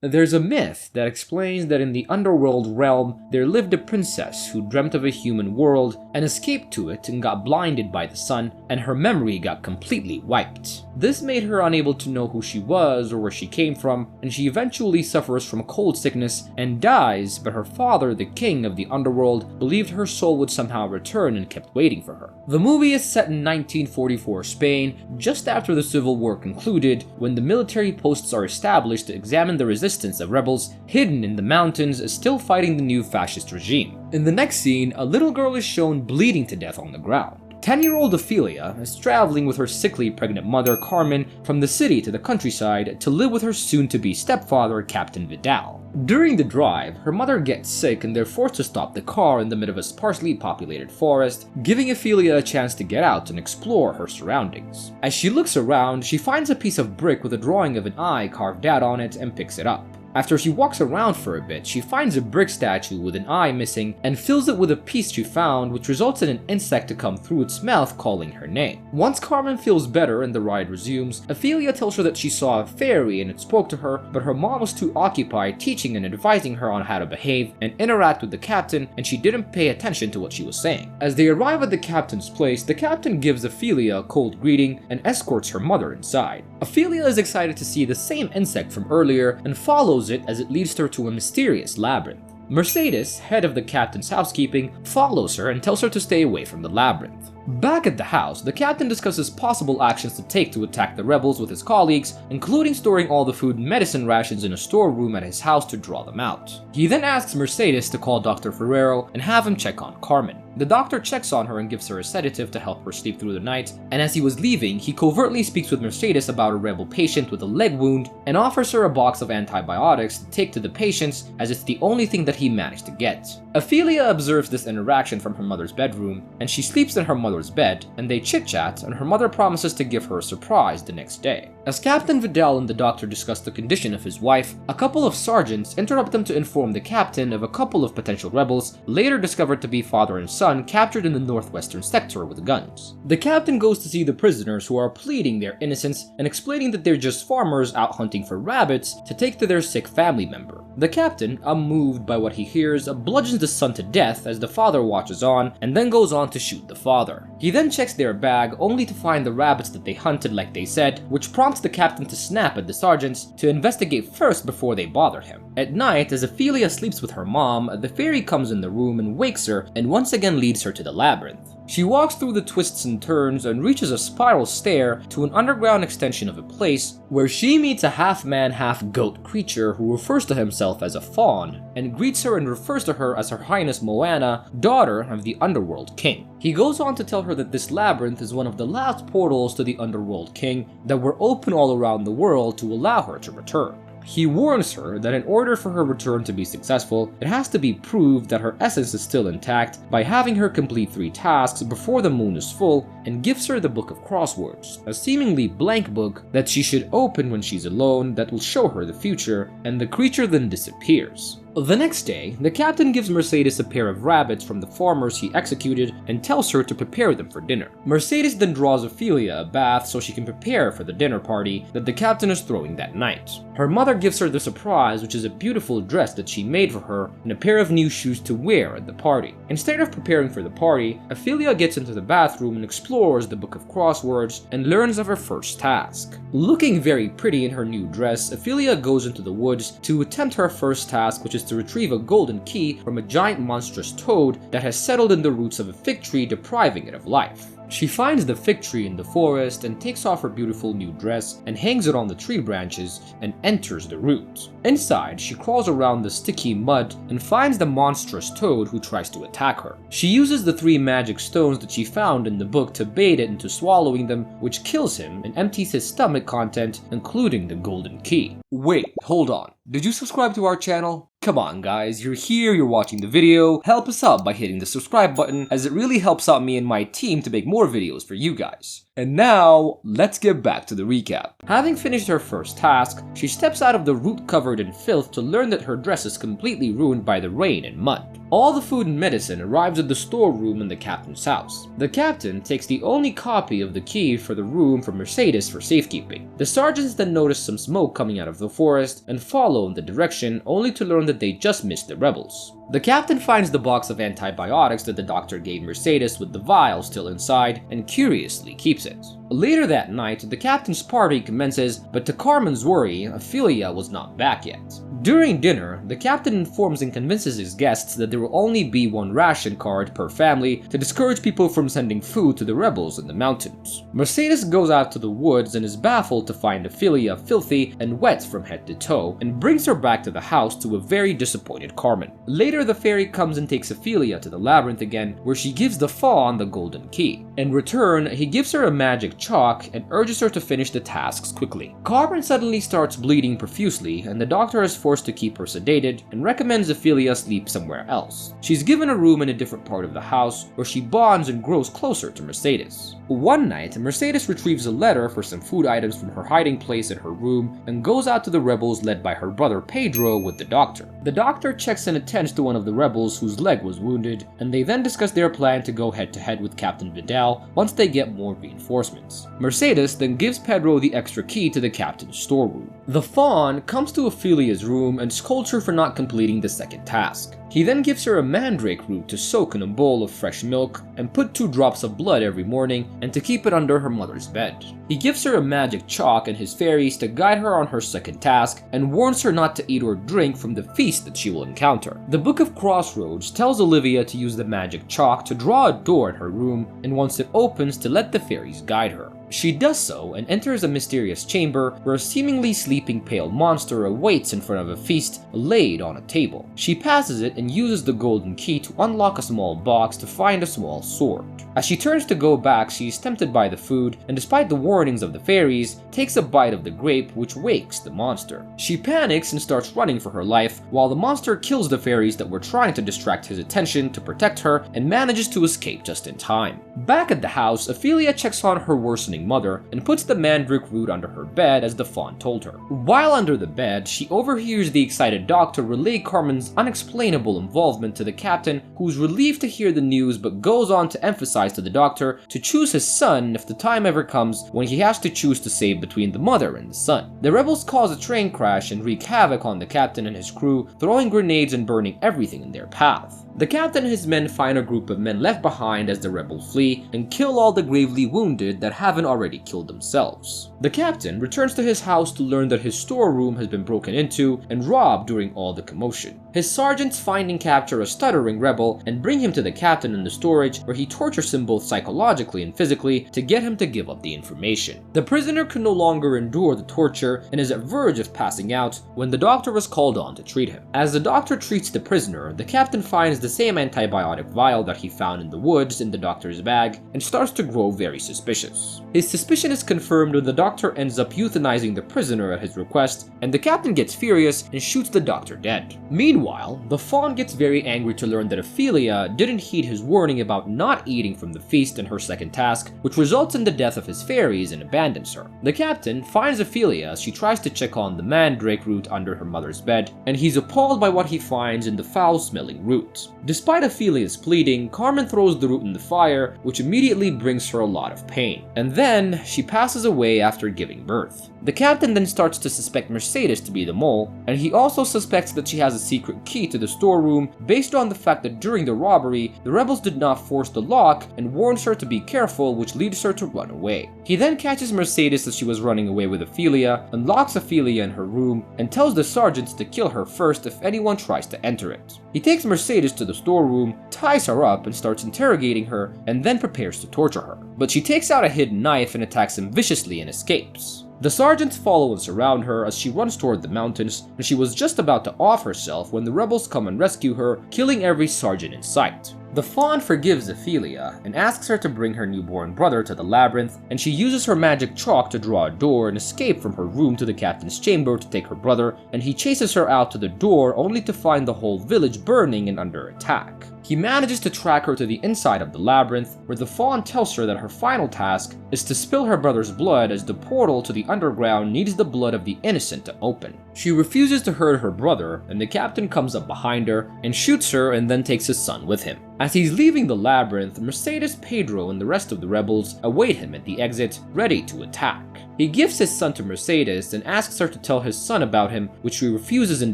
There's a myth that explains that in the Underworld realm, there lived a princess who dreamt of a human world and escaped to it and got blinded by the sun, and her memory got completely wiped. This made her unable to know who she was or where she came from, and she eventually suffers from cold sickness and dies, but her father, the king of the Underworld, believed her soul would somehow return and kept waiting for her. The movie is set in 1944 Spain, just after the Civil War concluded, when the military posts are established to examine the resistance of rebels hidden in the mountains still fighting the new fascist regime. In the next scene, a little girl is shown bleeding to death on the ground. 10-year-old Ofelia is traveling with her sickly pregnant mother Carmen from the city to the countryside to live with her soon-to-be stepfather Captain Vidal. During the drive, her mother gets sick and they're forced to stop the car in the middle of a sparsely populated forest, giving Ofelia a chance to get out and explore her surroundings. As she looks around, she finds a piece of brick with a drawing of an eye carved out on it and picks it up. After she walks around for a bit, she finds a brick statue with an eye missing and fills it with a piece she found, which results in an insect to come through its mouth calling her name. Once Carmen feels better and the ride resumes, Ofelia tells her that she saw a fairy and it spoke to her, but her mom was too occupied teaching and advising her on how to behave and interact with the captain, and she didn't pay attention to what she was saying. As they arrive at the captain's place, the captain gives Ofelia a cold greeting and escorts her mother inside. Ofelia is excited to see the same insect from earlier and follows it as it leads her to a mysterious labyrinth. Mercedes, head of the captain's housekeeping, follows her and tells her to stay away from the labyrinth. Back at the house, the captain discusses possible actions to take to attack the rebels with his colleagues, including storing all the food and medicine rations in a storeroom at his house to draw them out. He then asks Mercedes to call Dr. Ferrero and have him check on Carmen. The doctor checks on her and gives her a sedative to help her sleep through the night, and as he was leaving, he covertly speaks with Mercedes about a rebel patient with a leg wound and offers her a box of antibiotics to take to the patients, as it's the only thing that he managed to get. Ofelia observes this interaction from her mother's bedroom, and she sleeps in her mother's bed, and they chit-chat, and her mother promises to give her a surprise the next day. As Captain Vidal and the doctor discuss the condition of his wife, a couple of sergeants interrupt them to inform the captain of a couple of potential rebels, later discovered to be father and son, captured in the northwestern sector with guns. The captain goes to see the prisoners who are pleading their innocence and explaining that they're just farmers out hunting for rabbits to take to their sick family member. The captain, unmoved by what he hears, bludgeons the son to death as the father watches on and then goes on to shoot the father. He then checks their bag only to find the rabbits that they hunted like they said, which prompts the captain to snap at the sergeants to investigate first before they bother him. At night, as Ofelia sleeps with her mom, the fairy comes in the room and wakes her and once again leads her to the labyrinth. She walks through the twists and turns and reaches a spiral stair to an underground extension of a place where she meets a half-man, half-goat creature who refers to himself as a faun and greets her and refers to her as Her Highness Moana, daughter of the Underworld King. He goes on to tell her that this labyrinth is one of the last portals to the Underworld King that were open all around the world to allow her to return. He warns her that in order for her return to be successful, it has to be proved that her essence is still intact by having her complete 3 tasks before the moon is full, and gives her the Book of Crosswords, a seemingly blank book that she should open when she's alone that will show her the future, and the creature then disappears. The next day, the captain gives Mercedes a pair of rabbits from the farmers he executed and tells her to prepare them for dinner. Mercedes then draws Ofelia a bath so she can prepare for the dinner party that the captain is throwing that night. Her mother gives her the surprise, which is a beautiful dress that she made for her and a pair of new shoes to wear at the party. Instead of preparing for the party, Ofelia gets into the bathroom and explores the Book of Crosswords and learns of her first task. Looking very pretty in her new dress, Ofelia goes into the woods to attempt her first task, which is to retrieve a golden key from a giant monstrous toad that has settled in the roots of a fig tree, depriving it of life. She finds the fig tree in the forest and takes off her beautiful new dress and hangs it on the tree branches and enters the root. Inside, she crawls around the sticky mud and finds the monstrous toad who tries to attack her. She uses the 3 magic stones that she found in the book to bait it into swallowing them, which kills him and empties his stomach content, including the golden key. Wait, hold on. Did you subscribe to our channel? Come on guys, you're here, you're watching the video, help us out by hitting the subscribe button as it really helps out me and my team to make more videos for you guys. And now, let's get back to the recap. Having finished her first task, she steps out of the root covered in filth to learn that her dress is completely ruined by the rain and mud. All the food and medicine arrives at the storeroom in the captain's house. The captain takes the only copy of the key for the room from Mercedes for safekeeping. The sergeants then notice some smoke coming out of the forest and follow in the direction, only to learn that they just missed the rebels. The captain finds the box of antibiotics that the doctor gave Mercedes with the vial still inside and curiously keeps it. Later that night, the captain's party commences, but to Carmen's worry, Ofelia was not back yet. During dinner, the captain informs and convinces his guests that there will only be one ration card per family to discourage people from sending food to the rebels in the mountains. Mercedes goes out to the woods and is baffled to find Ofelia filthy and wet from head to toe, and brings her back to the house to a very disappointed Carmen. Later, the fairy comes and takes Ofelia to the labyrinth again, where she gives the faun the golden key. In return, he gives her a magic chalk and urges her to finish the tasks quickly. Carmen suddenly starts bleeding profusely, and the doctor is forced to keep her sedated and recommends Ofelia sleep somewhere else. She's given a room in a different part of the house, where she bonds and grows closer to Mercedes. One night, Mercedes retrieves a letter for some food items from her hiding place in her room and goes out to the rebels led by her brother Pedro with the doctor. The doctor checks and attends to one of the rebels whose leg was wounded, and they then discuss their plan to go head to head with Captain Vidal once they get more reinforcements. Mercedes then gives Pedro the extra key to the captain's storeroom. The faun comes to Ophelia's room and scolds her for not completing the second task. He then gives her a mandrake root to soak in a bowl of fresh milk and put 2 drops of blood every morning and to keep it under her mother's bed. He gives her a magic chalk and his fairies to guide her on her second task and warns her not to eat or drink from the feast that she will encounter. The Book of Crossroads tells Olivia to use the magic chalk to draw a door in her room, and once it opens to let the fairies guide her. She does so and enters a mysterious chamber where a seemingly sleeping pale monster awaits in front of a feast laid on a table. She passes it and uses the golden key to unlock a small box to find a small sword. As she turns to go back, she is tempted by the food and, despite the warnings of the fairies, takes a bite of the grape, which wakes the monster. She panics and starts running for her life, while the monster kills the fairies that were trying to distract his attention to protect her and manages to escape just in time. Back at the house, Ofelia checks on her worsening mother and puts the mandrake root under her bed as the faun told her. While under the bed, she overhears the excited doctor relay Carmen's unexplainable involvement to the captain, who's relieved to hear the news but goes on to emphasize to the doctor to choose his son if the time ever comes when he has to choose to save between the mother and the son. The rebels cause a train crash and wreak havoc on the captain and his crew, throwing grenades and burning everything in their path. The captain and his men find a group of men left behind as the rebels flee and kill all the gravely wounded that haven't already killed themselves. The captain returns to his house to learn that his storeroom has been broken into and robbed during all the commotion. His sergeants find and capture a stuttering rebel and bring him to the captain in the storage, where he tortures him both psychologically and physically to get him to give up the information. The prisoner can no longer endure the torture and is at verge of passing out when the doctor was called on to treat him. As the doctor treats the prisoner, the captain finds the same antibiotic vial that he found in the woods in the doctor's bag and starts to grow very suspicious. His suspicion is confirmed when the doctor ends up euthanizing the prisoner at his request, and the captain gets furious and shoots the doctor dead. Meanwhile, the faun gets very angry to learn that Ofelia didn't heed his warning about not eating from the feast in her second task, which results in the death of his fairies and abandons her. The captain finds Ofelia as she tries to check on the mandrake root under her mother's bed, and he's appalled by what he finds in the foul-smelling root. Despite Ophelia's pleading, Carmen throws the root in the fire, which immediately brings her a lot of pain. And then, she passes away after giving birth. The captain then starts to suspect Mercedes to be the mole, and he also suspects that she has a secret key to the storeroom based on the fact that during the robbery, the rebels did not force the lock and warns her to be careful, which leads her to run away. He then catches Mercedes as she was running away with Ofelia, unlocks Ofelia in her room, and tells the sergeants to kill her first if anyone tries to enter it. He takes Mercedes to the storeroom, ties her up, and starts interrogating her, and then prepares to torture her. But she takes out a hidden knife and attacks him viciously and escapes. The sergeants follow and surround her as she runs toward the mountains, and she was just about to off herself when the rebels come and rescue her, killing every sergeant in sight. The faun forgives Ofelia and asks her to bring her newborn brother to the labyrinth, and she uses her magic chalk to draw a door and escape from her room to the captain's chamber to take her brother, and he chases her out to the door only to find the whole village burning and under attack. He manages to track her to the inside of the labyrinth, where the faun tells her that her final task is to spill her brother's blood as the portal to the underground needs the blood of the innocent to open. She refuses to hurt her brother, and the captain comes up behind her and shoots her and then takes his son with him. As he's leaving the labyrinth, Mercedes, Pedro, and the rest of the rebels await him at the exit, ready to attack. He gives his son to Mercedes and asks her to tell his son about him, which she refuses and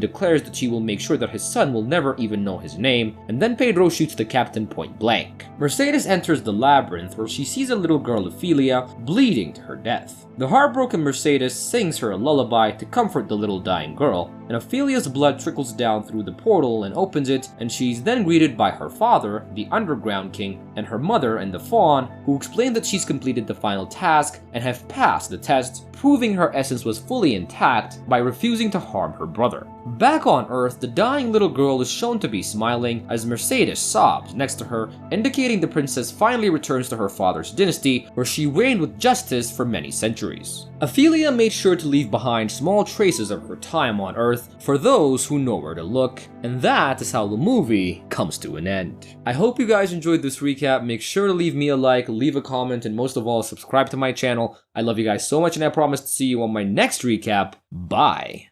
declares that she will make sure that his son will never even know his name, and then Pedro shoots the captain point blank. Mercedes enters the labyrinth where she sees a little girl, Ofelia, bleeding to her death. The heartbroken Mercedes sings her a lullaby to comfort the little dying girl, and Ophelia's blood trickles down through the portal and opens it, and she's then greeted by her father, the Underground King, and her mother and the faun, who explain that she's completed the final task and have passed the test, proving her essence was fully intact by refusing to harm her brother. Back on Earth, the dying little girl is shown to be smiling as Mercedes sobs next to her, indicating the princess finally returns to her father's dynasty, where she reigned with justice for many centuries. Ofelia made sure to leave behind small traces of her time on Earth for those who know where to look, and that is how the movie comes to an end. I hope you guys enjoyed this recap. Make sure to leave me a like, leave a comment, and most of all, subscribe to my channel. I love you guys so much, and I promise to see you on my next recap. Bye!